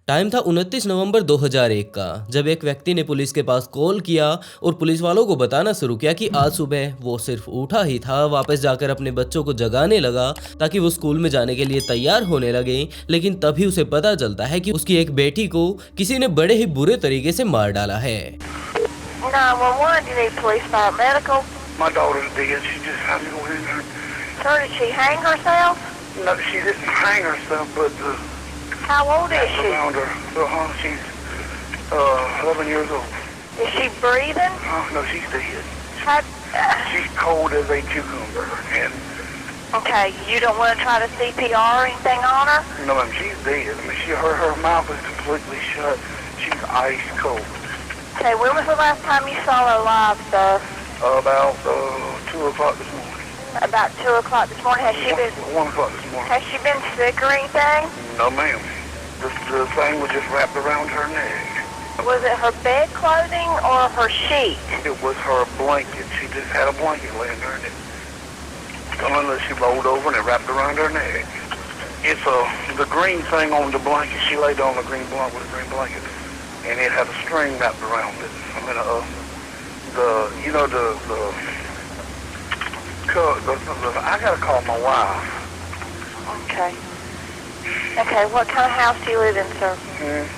Time था 29 नवंबर 2001 का, जब एक व्यक्ति ने पुलिस के पास कॉल किया और पुलिस वालों को बताना शुरू किया कि आज सुबह वो सिर्फ उठा ही था, वापस जाकर अपने बच्चों को जगाने लगा ताकि वो स्कूल में जाने के लिए तैयार होने लगे। लेकिन तभी उसे पता चलता है कि उसकी एक बेटी को किसी ने बड़े ही बुरे तरीके से मार डाला है। 911, you need police, fire, medical. My daughter's dead. She just had to go in there. Sir, did she hang herself? No, she didn't hang herself, but How old is she? around her. She's 11 years old. Is she breathing? No, she's dead. How, She's cold as a cucumber. And okay, you don't want to try to CPR or anything on her? no, ma'am, she's dead. I mean, her mouth is completely shut. She's ice cold. Okay, when was the last time you saw her live, sir? About 2 o'clock this morning. About 2 o'clock this morning. Has she been 1 o'clock this morning. has she been sick or anything? No, ma'am. The thing was just wrapped around her neck. Was it her bed clothing or her sheet? It was her blanket. She just had a blanket laying there, and she rolled over and it wrapped around her neck. It's the green thing on the blanket. She laid on the green blanket with a green blanket, and it had a string wrapped around it. I mean, I gotta call my wife. Okay. Okay, what kind of house do you live in, sir?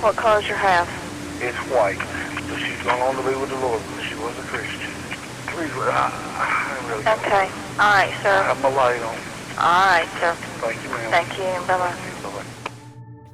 What color is your house? It's white. So she's gone on to be with the Lord because she was a Christian. Please, I really Okay. All right, I sir. have my light on. All right, sir. Thank you, ma'am. Thank you. Bye-bye. Bye-bye.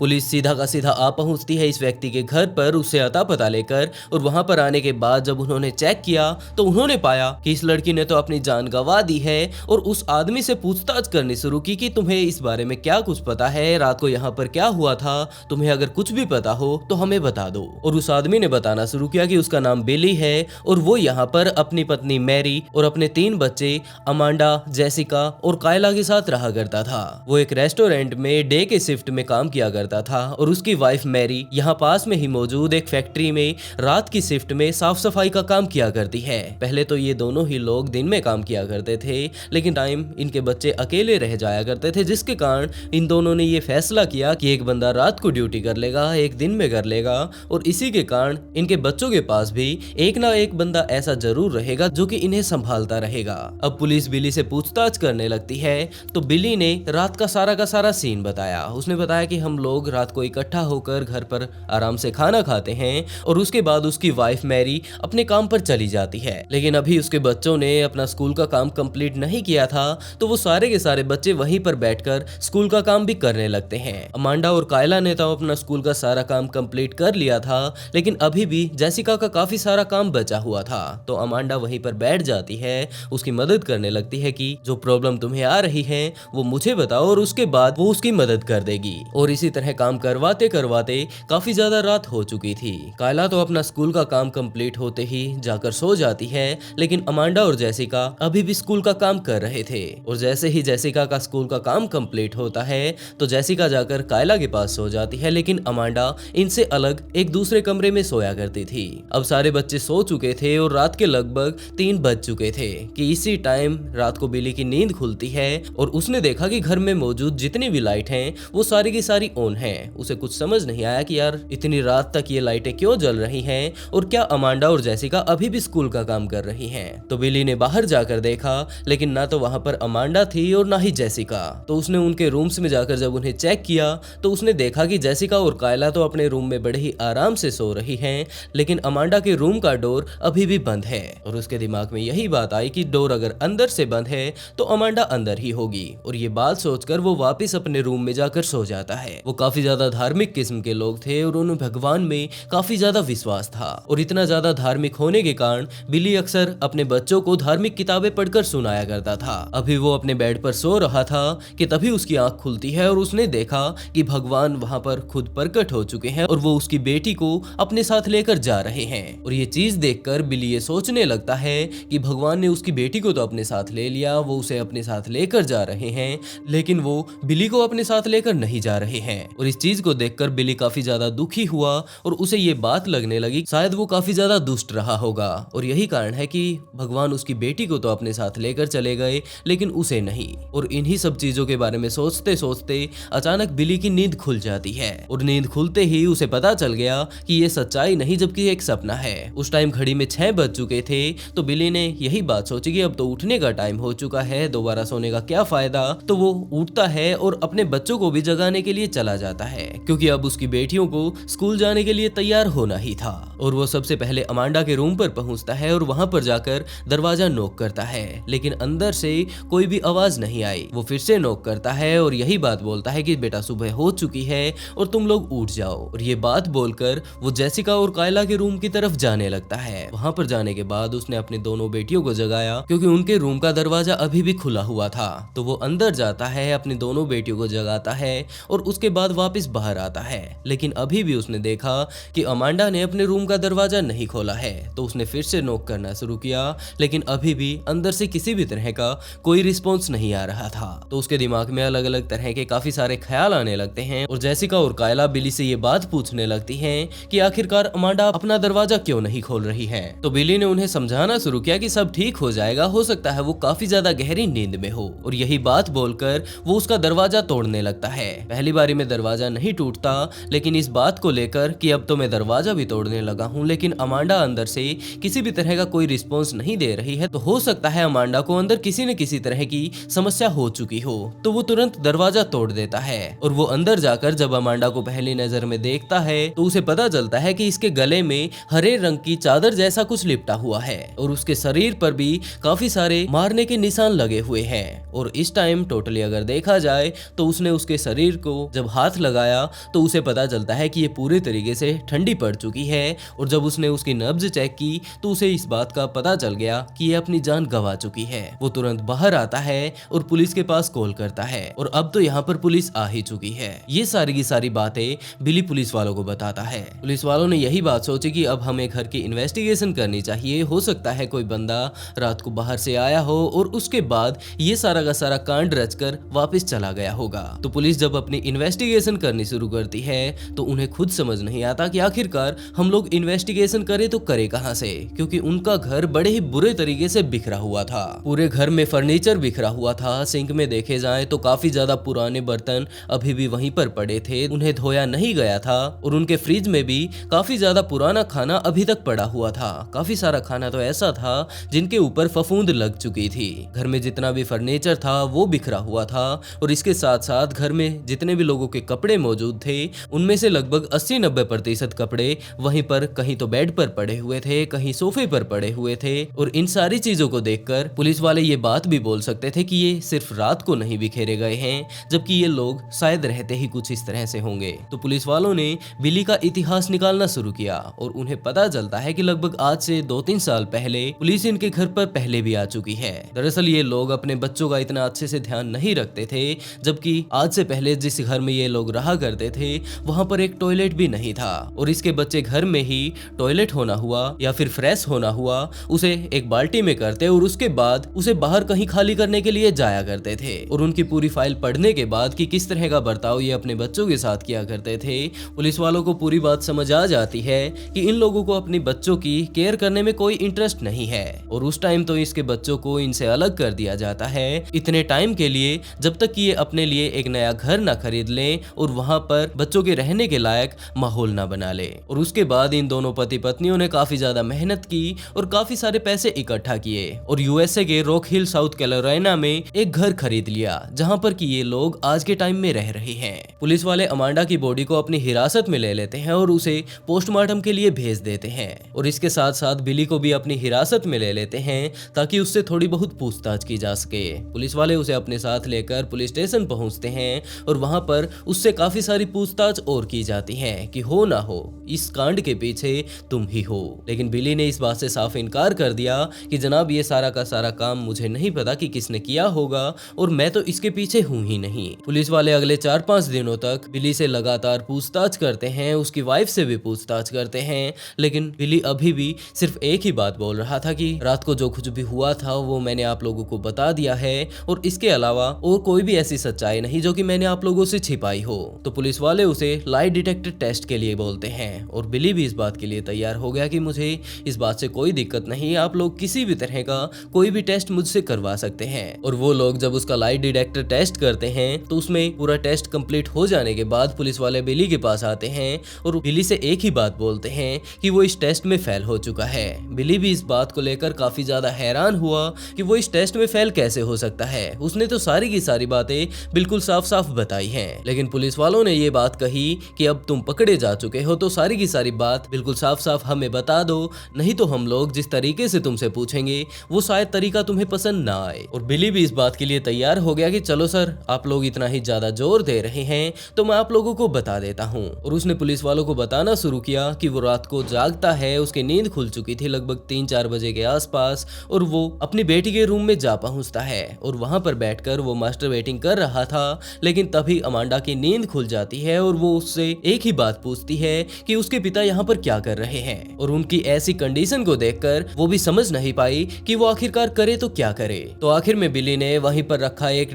Police सीधा का सीधा आ पहुंचती है इस व्यक्ति के घर पर उससे अता पता लेकर, और वहां पर आने के बाद जब उन्होंने चेक किया तो उन्होंने पाया कि इस लड़की ने तो अपनी जान गंवा दी है, और उस आदमी से पूछताछ करनी शुरू की कि तुम्हें इस बारे में क्या कुछ पता है, रात को यहाँ पर क्या हुआ था, तुम्हें अगर कुछ भी पता हो तो हमें बता दो। और उस आदमी ने बताना शुरू किया कि उसका नाम बिली है और वो यहाँ पर अपनी पत्नी मैरी और अपने 3 बच्चे अमांडा, जेसिका और कायला के साथ रहा करता था। वो एक रेस्टोरेंट में डे के शिफ्ट में काम किया करता था और उसकी वाइफ मैरी यहाँ पास में ही मौजूद एक फैक्ट्री में रात की शिफ्ट में साफ सफाई का काम किया करती है। पहले तो ये दोनों ही लोग दिन में काम किया करते थे, लेकिन टाइम इनके बच्चे अकेले रह जाया करते थे, जिसके कारण इन दोनों ने ये फैसला किया कि एक बंदा रात को ड्यूटी कर लेगा, एक दिन में कर लेगा, और इसी के कारण इनके बच्चों के पास भी एक ना एक बंदा ऐसा जरूर रहेगा जो कि इन्हें संभालता रहेगा। अब पुलिस बिली से पूछताछ करने लगती है तो बिली ने रात का सारा सीन बताया। उसने बताया कि हम लोग रात को इकट्ठा होकर घर पर आराम से खाना खाते हैं और उसके बाद उसकी वाइफ मैरी अपने काम पर चली जाती है, लेकिन अभी उसके बच्चों ने अपना स्कूल का काम कंप्लीट नहीं किया था तो वो सारे के सारे बच्चे वहीं पर बैठकर स्कूल का काम भी करने लगते हैं। अमांडा और कायला ने तो अपना स्कूल का सारा काम कंप्लीट कर लिया था, लेकिन अभी भी जेसिका का काफी सारा काम बचा हुआ था, तो अमांडा वहीं पर बैठ जाती है, उसकी मदद करने लगती है कि जो प्रॉब्लम तुम्हें आ रही है वो मुझे बताओ, और उसके बाद वो उसकी मदद कर देगी। और इसी तरह काम करवाते करवाते काफी ज्यादा रात हो चुकी थी। कायला तो अपना स्कूल का काम कंप्लीट होते ही जाकर सो जाती है, लेकिन अमांडा और जेसिका अभी भी स्कूल का काम कर रहे थे। और जैसे ही जेसिका का स्कूल का काम कंप्लीट होता है तो जेसिका जाकर कायला के पास सो जाती है, लेकिन अमांडा इनसे अलग एक दूसरे कमरे में सोया करती थी। अब सारे बच्चे सो चुके थे और रात के लगभग 3 बज चुके थे कि इसी टाइम रात को बिली की नींद खुलती है और उसने देखा कि घर में मौजूद जितनी भी लाइट हैं वो सारी की सारी ऑन हैं। उसे कुछ समझ नहीं आया कि यार इतनी रात तक ये लाइटें क्यों जल रही हैं और क्या अमांडा और जेसिका अभी भी स्कूल का काम कर रही हैं। तो बिली ने बाहर जाकर देखा, लेकिन ना तो वहां पर अमांडा थी और ना ही जेसिका। तो उसने उनके रूम्स में जाकर जब उन्हें चेक किया तो उसने देखा कि जेसिका और कायला तो अपने रूम में बड़े ही आराम से सो रही हैं, लेकिन अमांडा के रूम का डोर अभी भी बंद है। और उसके दिमाग में यही बात आई कि डोर अगर अंदर से बंद है तो अमांडा अंदर ही होगी, और ये बात सोचकर वो वापस अपने रूम में जाकर सो जाता है। वो काफी ज्यादा धार्मिक किस्म के लोग थे और उन्हें भगवान में काफी ज्यादा विश्वास था, और इतना ज्यादा धार्मिक होने के कारण बिली अक्सर अपने बच्चों को धार्मिक किताबें पढ़कर सुनाया करता था। अभी वो अपने बेड पर सो रहा था कि तभी उसकी आंख खुलती है और उसने देखा कि भगवान वहां पर खुद प्रकट हो चुके हैं और वो उसकी बेटी को अपने साथ लेकर जा रहे हैं। और ये चीज देखकर बिली ये सोचने लगता है कि भगवान ने उसकी बेटी को तो अपने साथ ले लिया, वो उसे अपने साथ लेकर जा रहे हैं, लेकिन वो बिली को अपने साथ लेकर नहीं जा रहे हैं। और इस चीज को देखकर बिली काफी ज्यादा दुखी हुआ और उसे ये बात लगने लगी शायद वो काफी ज्यादा दुष्ट रहा होगा और यही कारण है कि भगवान उसकी बेटी को तो अपने साथ लेकर चले गए लेकिन उसे नहीं। और इन्हीं सब चीजों के बारे में सोचते सोचते अचानक बिली की नींद खुल जाती है और नींद खुलते ही उसे पता चल गया कि ये सच्चाई नहीं जबकि एक सपना है। उस टाइम घड़ी में 6 बज चुके थे तो बिली ने यही बात सोची कि अब तो उठने का टाइम हो चुका है, दोबारा सोने का क्या फायदा। तो वो उठता है और अपने बच्चों को भी जगाने के लिए चला जाता है क्योंकि अब उसकी बेटियों को स्कूल जाने के लिए तैयार होना ही था। और वो सबसे पहले अमांडा के रूम पर पहुंचता है और वहां पर जाकर दरवाजा नॉक करता है लेकिन अंदर से कोई भी आवाज नहीं आई। वो फिर से नॉक करता है और यही बात बोलता है कि बेटा सुबह हो चुकी है और तुम लोग उठ जाओ। और ये बात बोलकर वो जेसिका और कायला के रूम की तरफ जाने लगता है। वहां पर जाने के बाद उसने अपनी दोनों बेटियों को जगाया क्योंकि उनके रूम का दरवाजा अभी भी खुला हुआ था। तो वो अंदर जाता है, अपनी दोनों बेटियों को जगाता है और उसके बाद वापस बाहर आता है। लेकिन अभी भी उसने देखा कि अमांडा ने अपने रूम का दरवाजा नहीं खोला है। तो उसने फिर से नॉक करना शुरू किया लेकिन अभी भी अंदर से किसी भी तरह का कोई रिस्पॉन्स नहीं आ रहा था। तो उसके दिमाग में अलग अलग तरह के काफी सारे ख्याल आने लगते हैं और जेसिका और कायला बिली से ये बात पूछने लगती हैं कि आखिरकार अमांडा अपना दरवाजा क्यों नहीं खोल रही है। तो बिली ने उन्हें समझाना शुरू किया कि सब ठीक हो जाएगा, हो सकता है वो काफी ज्यादा गहरी नींद में हो। और यही बात बोलकर वो उसका दरवाजा तोड़ने लगता है। पहली बारी में दरवाजा नहीं टूटता लेकिन इस बात को लेकर कि अब तो मैं दरवाजा भी तोड़ने लगा हूँ लेकिन अमांडा अंदर से किसी भी तरह का कोई रिस्पॉन्स नहीं दे रही है, तो हो सकता है अमांडा को अंदर किसी न किसी तरह की समस्या हो चुकी हो। तो वो तुरंत दरवाजा तोड़ देता है और वो अंदर जाकर जब अमांडा को पहली नजर में देखता है तो उसे पता चलता है कि इसके गले में हरे रंग की चादर जैसा कुछ लिपटा हुआ है और उसके शरीर पर भी काफी सारे मारने के निशान लगे हुए हैं। और इस टाइम टोटली अगर देखा जाए तो उसने उसके शरीर को जब हाथ लगाया तो उसे पता चलता है कि ये पूरे तरीके से ठंडी पड़ चुकी है। और जब उसने उसकी नब्ज चेक की तो उसे इस बात का पता चल गया कि ये अपनी जान गंवा चुकी है। वो तुरंत बाहर आता है और पुलिस के पास कॉल करता है और अब तो यहाँ पर पुलिस आ ही चुकी है। ये सारी की सारी बातें बिली पुलिस वालों को बताता है। पुलिस वालों ने यही बात सोची कि अब हमें घर की इन्वेस्टिगेशन करनी चाहिए, हो सकता है कोई बंदा रात को बाहर से आया हो और उसके बाद ये सारा का सारा कांड रचकर वापस चला गया होगा। तो पुलिस जब अपनी इन्वेस्टिगेशन करनी शुरू करती है तो उन्हें खुद समझ नहीं आता कि आखिरकार हम लोग इन्वेस्टिगेशन करें तो करे कहां से, क्योंकि उनका घर बड़े ही बुरे तरीके से बिखरा हुआ था। पूरे घर में फर्नीचर बिखरा हुआ था। सिंक में देखे जाए तो काफी ज्यादा पुराने बर्तन अभी भी वहीं पर पड़े थे, उन्हें धोया नहीं गया था। और उनके फ्रिज में भी काफी ज्यादा पुराना खाना अभी तक पड़ा हुआ था। काफी सारा खाना तो ऐसा था जिनके ऊपर फफूंद लग चुकी थी। घर में जितना भी फर्नीचर था वो बिखरा हुआ था और इसके साथ साथ घर में जितने भी लोगों के कपड़े मौजूद थे उनमें से लगभग 80-90% कपड़े वहीं पर कहीं तो बेड पर पड़े हुए थे, कहीं सोफे पर पड़े हुए थे। और इन सारी चीजों को देखकर पुलिस वाले ये बात भी बोल सकते थे कि ये सिर्फ रात को नहीं बिखेरे गए हैं, जबकि ये लोग शायद रहते ही कुछ इस तरह से होंगे। तो पुलिस वालों ने बिली का इतिहास निकालना शुरू किया और उन्हें पता चलता है कि लगभग आज से 2-3 साल पहले पुलिस इनके घर पर पहले भी आ चुकी है। दरअसल ये लोग अपने बच्चों का इतना अच्छे से ध्यान नहीं रखते थे, जबकि आज से पहले जिस घर में ये लोग रहा करते थे वहां पर एक टॉयलेट भी नहीं था और इसके बच्चे घर में ही टॉयलेट होना हुआ या फिर फ्रेश होना हुआ उसे एक बाल्टी में करते और उसके बाद उसे बाहर कहीं खाली करने के लिए जाया करते थे। और उनकी पूरी फाइल पढ़ने के बाद कि किस तरह का बर्ताव ये अपने बच्चों के साथ किया करते थे, पुलिस वालों को पूरी बात समझ आ जाती है कि इन लोगों को अपने बच्चों की केयर करने में कोई इंटरेस्ट नहीं है। और उस टाइम तो इसके बच्चों को इनसे अलग कर दिया जाता है इतने टाइम के लिए जब तक कि ये अपने लिए एक नया घर ना खरीद लें और वहां पर बच्चों के रहने के लायक माहौल ना बना ले। और उसके बाद इन दोनों पति पत्नियों ने काफी ज्यादा मेहनत की और काफी सारे पैसे इकट्ठा किए और यूएसए के रॉक हिल साउथ कैरोलिना में एक घर खरीद लिया जहां पर कि ये लोग आज के टाइम में रह रहे हैं। पुलिस वाले अमांडा की बॉडी को अपनी हिरासत में ले लेते हैं और उसे पोस्टमार्टम के लिए भेज देते हैं और इसके साथ साथ बिली को भी अपनी हिरासत में ले लेते हैं ताकि उससे थोड़ी बहुत पूछताछ की जा सके। पुलिस वाले उसे अपने साथ लेकर पुलिस स्टेशन पहुंचते हैं और वहां पर उससे काफी सारी पूछताछ और की जाती है कि हो ना हो इस कांड के पीछे तुम ही हो। लेकिन बिली ने इस बात से साफ इनकार कर दिया कि जनाब ये सारा का सारा काम मुझे नहीं पता कि किसने किया होगा और मैं तो इसके पीछे हूँ ही नहीं। पुलिस वाले अगले 4-5 दिनों तक बिली से लगातार पूछताछ करते हैं, उसकी वाइफ से भी पूछताछ करते हैं, लेकिन बिली अभी भी सिर्फ एक ही बात बोल रहा था कि रात को जो कुछ भी हुआ था वो मैंने आप लोगों को बता दिया है और इसके अलावा और कोई भी ऐसी सच्चाई नहीं जो कि मैंने आप लोगों से छिपाई हो। तो पुलिस वाले उसे लाई डिटेक्टर टेस्ट के लिए बोलते हैं और बिली भी इस बात के लिए तैयार हो गया कि मुझे इस बात से कोई दिक्कत नहीं, आप लोग किसी भी तरह का कोई भी टेस्ट मुझसे करवा सकते हैं। और वो लोग जब उसका लाई डिटेक्टर टेस्ट करते हैं तो उसमें पूरा टेस्ट कंप्लीट हो जाने के बाद पुलिस वाले बिली के पास आते हैं और बिली से एक ही बात बोलते हैं कि वो इस टेस्ट में फेल हो चुका है। बिली भी इस बात को लेकर काफी ज्यादा हैरान हुआ कि वो इस टेस्ट में फेल कैसे हो सकता है, उसने तो सारी की सारी बातें बिल्कुल साफ साफ बताई हैं। लेकिन पुलिस वालों ने ये बात कही कि अब तुम पकड़े जा चुके हो तो सारी की सारी बात बिल्कुल साफ साफ हमें बता दो, नहीं तो हम लोग जिस तरीके से तुमसे पूछेंगे वो शायद तरीका तुम्हें पसंद ना आए। और बिली भी इस बात के लिए तैयार हो गया कि चलो सर, आप लोग इतना ही ज्यादा जोर दे रहे हैं तो मैं आप लोगों को बता देता हूँ। और उसने पुलिस वालों को बताना शुरू किया कि वो रात को जागता है, उसकी नींद खुल चुकी थी लगभग 3-4 बजे के आसपास, और वो अपनी बेटी के रूम में जा पहुंचता है और वहां पर बैठकर वो मास्टरबेटिंग कर रहा था। लेकिन तभी अमांडा की नींद खुल जाती है और वो उससे एक ही बात पूछती है कि उसके पिता यहाँ पर क्या कर रहे हैं। और उनकी ऐसी कंडीशन को देखकर वो भी समझ नहीं पाई कि वो आखिरकार करे तो क्या करे। तो आखिर में बिली ने वहीं पर रखा एक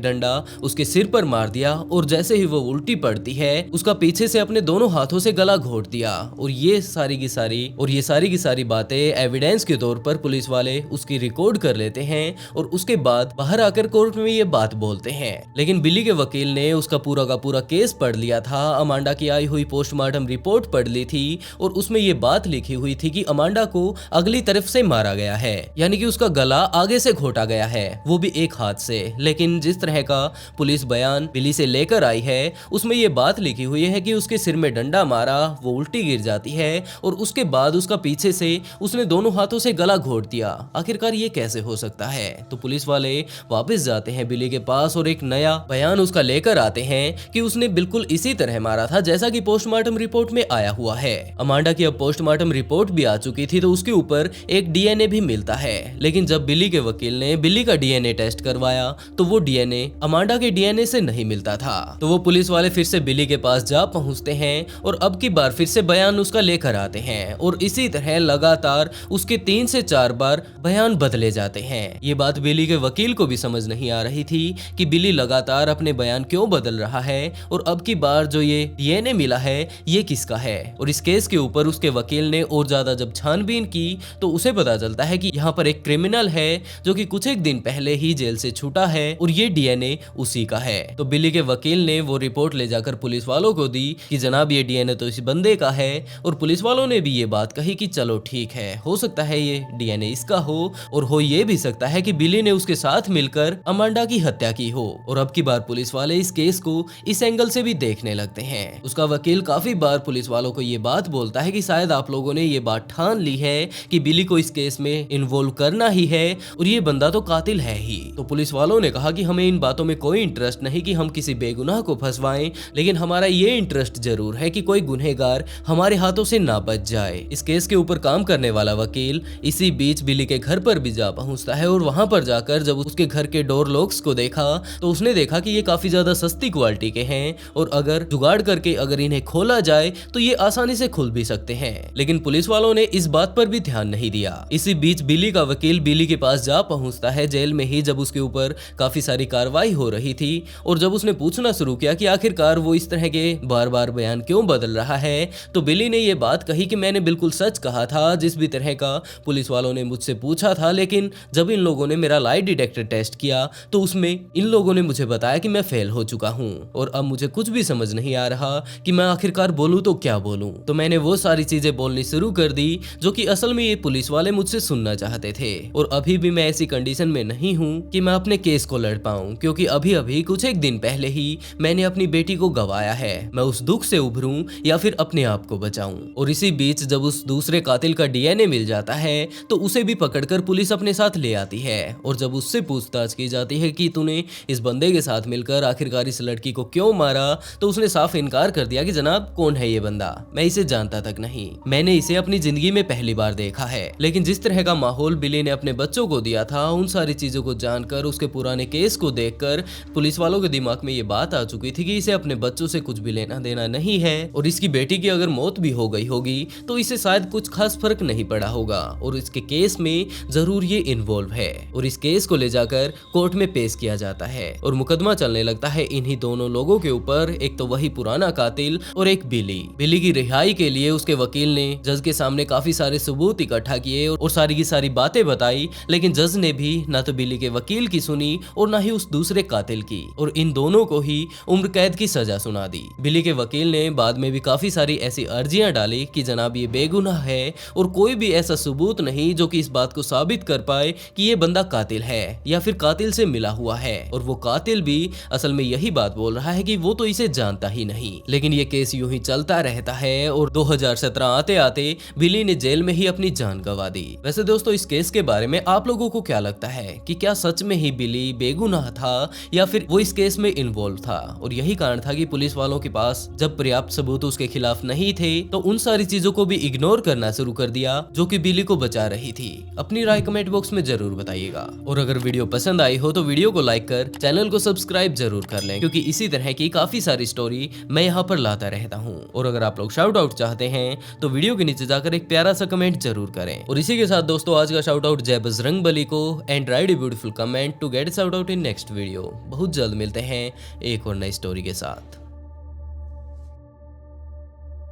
डंडा उसके सिर पर मार दिया और जैसे ही वो उल्टी पड़ती है उसका पीछे से अपने दोनों हाथों से गला घोट दिया। और ये सारी की सारी बातें एविडेंस के तौर पर पुलिस वाले उसकी रिकॉर्ड कर लेते हैं और उसके बाद बाहर आकर कोर्ट में ये बात बोलते हैं। लेकिन बिली के वकील ने उसका पूरा का पूरा केस पढ़ लिया था, अमांडा की आई हुई पोस्टमार्टम रिपोर्ट पढ़ ली थी और उसमें ये बात लिखी हुई थी कि अमांडा को अगली तरफ से मारा गया है, यानी कि उसका गला आगे से घोटा गया है, वो भी एक हाथ से। लेकिन जिस तरह का पुलिस बयान बिली से लेकर आई है उसमें ये बात लिखी हुई है कि उसके सिर में डंडा मारा, वो उल्टी गिर जाती है और उसके बाद उसका पीछे से उसने दोनों हाथों से गला घोट दिया। आखिरकार ये कैसे हो सकता है? तो पुलिस वाले वापस जाते हैं बिली के पास और एक नया बयान उसका लेकर आते हैं कि उसने बिल्कुल इसी तरह मारा था जैसा कि पोस्टमार्टम रिपोर्ट में आया हुआ है। अमांडा की अब पोस्टमार्टम रिपोर्ट भी आ चुकी थी तो उसके ऊपर एक डीएनए भी मिलता है। लेकिन जब बिली के वकील ने बिली का डीएनए टेस्ट करवाया तो वो डीएनए अमांडा के डीएनए से नहीं मिलता था। तो वो पुलिस वाले फिर से बिली के पास जा पहुंचते हैं और अब की बार फिर से बयान उसका लेकर आते हैं और इसी तरह लगातार उसके 3 से 4 बार बयान बदले जाते हैं। ये बात बिली के वकील को भी समझ नहीं आ रही थी कि बिली लगातार अपने बयान क्यों बदल रहा है और अब की बार जो ये डीएनए मिला है ये किसका है। और इस केस के ऊपर उसके वकील ने और ज्यादा जब छानबीन की तो उसे पता चलता है कि यहाँ पर एक क्रिमिनल है जो कि कुछ एक दिन पहले ही जेल से छूटा है और ये डीएनए उसी का है। तो बिली के वकील ने वो रिपोर्ट ले जाकर पुलिस वालों को दी कि जनाब ये डीएनए तो इस बंदे का है और पुलिस वालों ने भी ये बात कही कि चलो ठीक है, हो सकता है ये डीएनए इसका हो और हो ये भी सकता है कि बिली ने उसके साथ मिलकर अमांडा की हत्या की हो। और अब की बार पुलिस वाले इस केस को इस एंगल से भी देखने लगते हैं। उसका वकील काफी बार पुलिस वालों को ये बात बोलता है कि शायद आप लोगों ने ये बात ठान ली है कि बिली को इस केस में इन्वॉल्व करना ही है और ये बंदा तो कातिल है ही। तो पुलिस वालों ने कहा कि हमें इन बातों में कोई इंटरेस्ट नहीं कि हम किसी बेगुनाह को फंसवाएं, लेकिन हमारा ये इंटरेस्ट जरूर है कि कोई गुनहगार हमारे हाथों से ना बच जाए। इस केस के ऊपर काम करने वाला वकील इसी बीच बिली के घर पर भी जा पहुंचता है और वहां पर जाकर जब उसके घर के डोर लॉक्स को देखा तो उसने देखा कि ये काफी ज्यादा सस्ती क्वालिटी के हैं और अगर जुगाड़ करके अगर इन्हें खोला जाए तो ये आसानी से खुल भी सकते हैं। लेकिन पुलिस वालों ने इस बात पर भी ध्यान नहीं दिया। इसी बीच बिली का वकील बिली के पास जा पहुंचता है जेल में ही जब उसके ऊपर काफी सारी कार्रवाई हो रही थी और जब उसने पूछना शुरू किया कि आखिरकार वो इस तरह के बार बार बयान क्यों बदल रहा है तो बिली ने ये बात कही कि मैंने बिल्कुल सच कहा था जिस भी तरह का पुलिस वालों ने मुझसे पूछा था, लेकिन जब इन लोगों ने मेरा लाई डिटेक्टर टेस्ट किया तो उसमें इन लोगों ने मुझे बताया कि मैं फेल हो चुका हूँ और अब मुझे कुछ भी समझ नहीं आ रहा कि मैं आखिरकार बोलूं तो क्या बोलूं। तो मैंने वो सारी चीजें बोलनी शुरू कर दी जो कि असल में ये पुलिस वाले मुझसे सुनना चाहते थे और अभी भी मैं ऐसी कंडीशन में नहीं हूँ कि मैं अपने केस को लड़ पाऊं, क्योंकि अभी अभी कुछ एक दिन पहले ही मैंने अपनी बेटी को गंवाया है। मैं उस दुख से उभरूं या फिर अपने आप को बचाऊं। और इसी बीच जब उस दूसरे कातिल का डीएनए मिल जाता है तो उसे भी पकड़कर पुलिस अपने साथ ले आती है और जब उससे पूछताछ की जाती है कि तूने इस बंदे के साथ मिलकर आखिरकार इस लड़की को क्यों मारा तो उसने साफ इनकार कर दिया कि जनाब कौन है ये बंदा, मैं इसे जानता तक नहीं, मैंने इसे अपनी जिंदगी में पहली बार देखा है। लेकिन जिस तरह का माहौल बिली ने अपने बच्चों को दिया था, उन सारी चीजों को जानकर, उसके पुराने केस को देखकर पुलिस वालों के दिमाग में ये बात आ चुकी थी कि इसे अपने बच्चों से कुछ भी लेना देना नहीं है और इसकी बेटी की अगर मौत भी हो गई होगी तो इसे शायद कुछ खास फर्क नहीं पड़ा होगा और इसके केस में जरूर ये इन्वॉल्व है। और इस केस को ले जाकर कोर्ट में पेश किया जाता है और मुकदमा चलने लगता है इन्हीं दोनों लोगों के ऊपर, एक तो वही पुराना कातिल और एक बिली। बिली की रिहाई के लिए उसके वकील ने जज के सामने काफी सारे सबूत इकट्ठा किए और सारी की सारी बातें बताई, लेकिन जज ने भी ना तो बिली के वकील की सुनी और ना ही उस दूसरे कातिल की, और इन दोनों को ही उम्र कैद की सजा सुना दी। बिली के वकील ने बाद में भी काफी सारी ऐसी अर्जियां डाली कि जनाब ये बेगुनाह है और कोई भी ऐसा सबूत नहीं जो कि इस बात को साबित कर पाए कि ये बंदा कातिल है या फिर कातिल से मिला हुआ है। और वो कातिल भी असल में यही बात बोल रहा है कि वो तो इसे जानता ही नहीं। लेकिन ये केस यूं ही चलता रहता है और 2017 आते आते बिली ने जेल में ही अपनी जान गंवा दी। वैसे दोस्तों, इस केस के बारे में आप लोगों को क्या लगता है कि क्या सच में ही बिली बेगुनाह था या फिर वो इस केस में इन्वॉल्व था और यही कारण था कि पुलिस वालों के पास जब पर्याप्त सबूत उसके खिलाफ नहीं थे तो उन सारी चीजों को भी इग्नोर करना शुरू कर दिया जो कि बिली को बचा रही थी। अपनी राय कमेंट बॉक्स में जरूर बताइएगा और अगर वीडियो पसंद आई हो तो वीडियो को लाइक कर चैनल को सब्सक्राइब जरूर कर लें, क्योंकि इसी तरह की काफी सारी स्टोरी मैं यहाँ पर लाता रहता हूँ। और अगर आप लोग शाउट आउट चाहते हैं तो वीडियो के नीचे जाकर एक प्यारा सा कमेंट जरूर करें। और इसी के साथ दोस्तों आज का शाउट आउट जय बजरंगबली को and write a beautiful comment to get shout out in next video. बहुत जल्द मिलते हैं एक और नई स्टोरी के साथ।